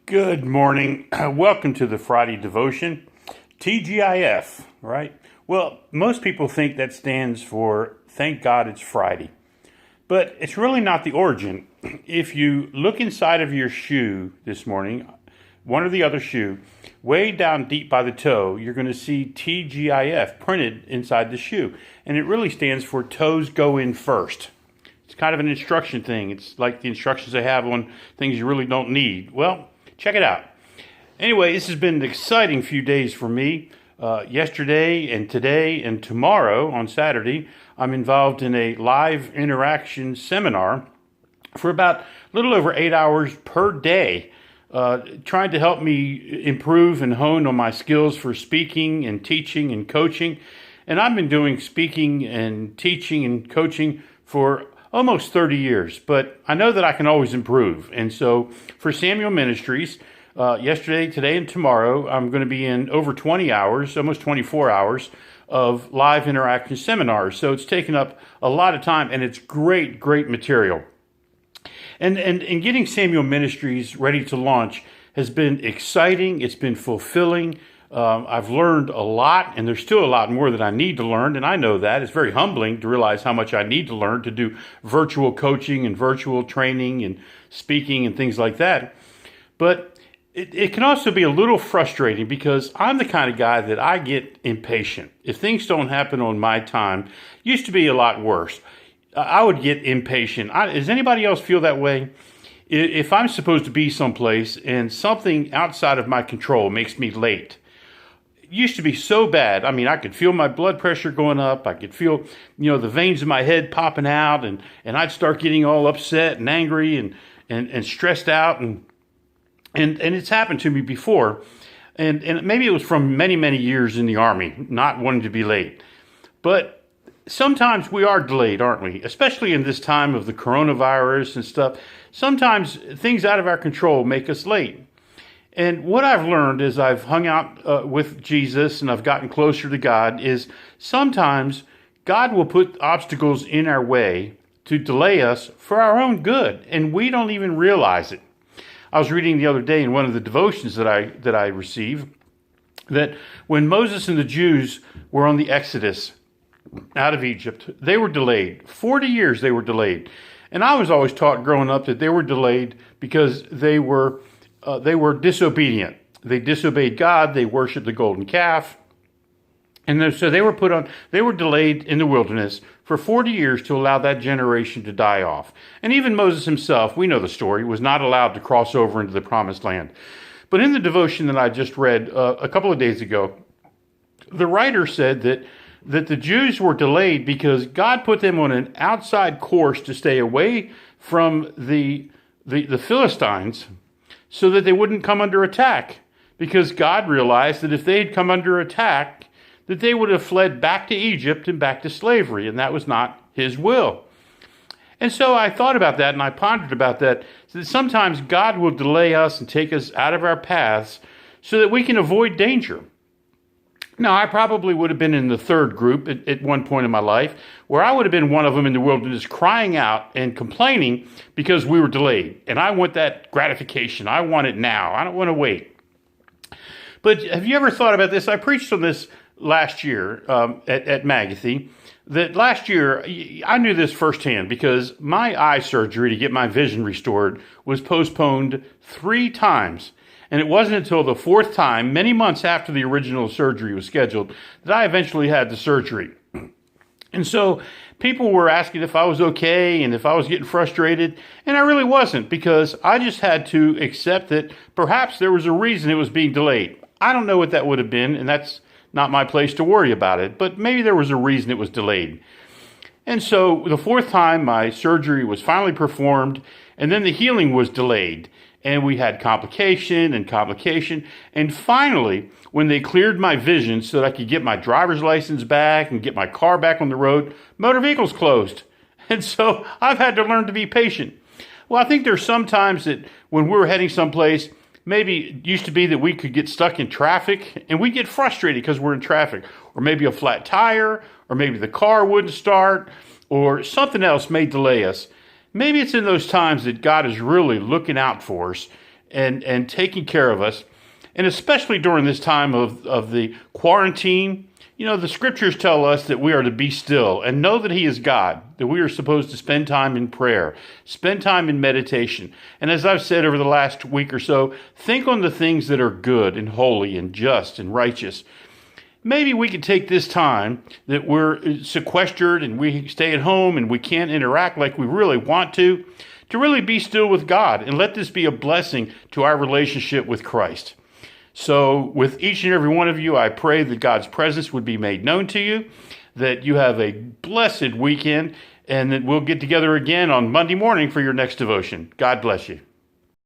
Good morning. Welcome to the Friday devotion. TGIF, right? Well, most people think that stands for Thank God It's Friday. But it's really not the origin. If you look inside of your shoe this morning, one or the other shoe, way down deep by the toe, you're going to see TGIF printed inside the shoe. And it really stands for Toes Go In First. It's kind of an instruction thing. It's like the instructions they have on things you really don't need. Well, check it out. Anyway, this has been an exciting few days for me. Yesterday and today and tomorrow on Saturday, I'm involved in a live interaction seminar for about a little over 8 hours per day, trying to help me improve and hone on my skills for speaking and teaching and coaching. And I've been doing speaking and teaching and coaching for almost 30 years, but I know that I can always improve. And so for Samuel Ministries, yesterday, today, and tomorrow, I'm going to be in over 20 hours, almost 24 hours of live interaction seminars. So it's taken up a lot of time, and it's great, great material. And getting Samuel Ministries ready to launch has been exciting. It's been fulfilling. I've learned a lot, and there's still a lot more that I need to learn, and I know that. It's very humbling to realize how much I need to learn to do virtual coaching and virtual training and speaking and things like that. But it can also be a little frustrating because I'm the kind of guy that I get impatient. If things don't happen on my time, used to be a lot worse. I would get impatient. Does anybody else feel that way? If I'm supposed to be someplace and something outside of my control makes me late, it used to be so bad. I mean, I could feel my blood pressure going up. I could feel, the veins in my head popping out, and I'd start getting all upset and angry and stressed out, and it's happened to me before. And maybe it was from many, many years in the Army, not wanting to be late. But sometimes we are delayed, aren't we? Especially in this time of the coronavirus and stuff. Sometimes things out of our control make us late. And what I've learned as I've hung out with Jesus and I've gotten closer to God is sometimes God will put obstacles in our way to delay us for our own good, and we don't even realize it. I was reading the other day in one of the devotions that I received that when Moses and the Jews were on the Exodus out of Egypt, they were delayed. 40 years they were delayed. And I was always taught growing up that they were delayed because they were disobedient. They disobeyed God. They worshiped the golden calf. And so they were delayed in the wilderness for 40 years to allow that generation to die off. And even Moses himself, we know the story, was not allowed to cross over into the promised land. But in the devotion that I just read a couple of days ago, the writer said that the Jews were delayed because God put them on an outside course to stay away from the Philistines so that they wouldn't come under attack. Because God realized that if they had come under attack, that they would have fled back to Egypt and back to slavery, and that was not his will. And so I thought about that, and I pondered about that sometimes God will delay us and take us out of our paths so that we can avoid danger. Now, I probably would have been in the third group at one point in my life, where I would have been one of them in the wilderness crying out and complaining because we were delayed. And I want that gratification. I want it now. I don't want to wait. But have you ever thought about this? I preached on this last year at Magathie, that last year I knew this firsthand because my eye surgery to get my vision restored was postponed 3 times. And it wasn't until the 4th time, many months after the original surgery was scheduled, that I eventually had the surgery. And so people were asking if I was okay and if I was getting frustrated. And I really wasn't, because I just had to accept that perhaps there was a reason it was being delayed. I don't know what that would have been, and that's not my place to worry about it. But maybe there was a reason it was delayed. And so the 4th time, my surgery was finally performed, and then the healing was delayed. And we had complication. And finally, when they cleared my vision so that I could get my driver's license back and get my car back on the road, motor vehicles closed. And so I've had to learn to be patient. Well, I think there's some times that when we're heading someplace, maybe it used to be that we could get stuck in traffic and we get frustrated because we're in traffic, or maybe a flat tire, or maybe the car wouldn't start, or something else may delay us. Maybe it's in those times that God is really looking out for us and taking care of us. And especially during this time of the quarantine, the scriptures tell us that we are to be still and know that he is God, that we are supposed to spend time in prayer, spend time in meditation. And as I've said over the last week or so, think on the things that are good and holy and just and righteous. Maybe we could take this time that we're sequestered and we stay at home and we can't interact like we really want to really be still with God and let this be a blessing to our relationship with Christ. So with each and every one of you, I pray that God's presence would be made known to you, that you have a blessed weekend, and that we'll get together again on Monday morning for your next devotion. God bless you.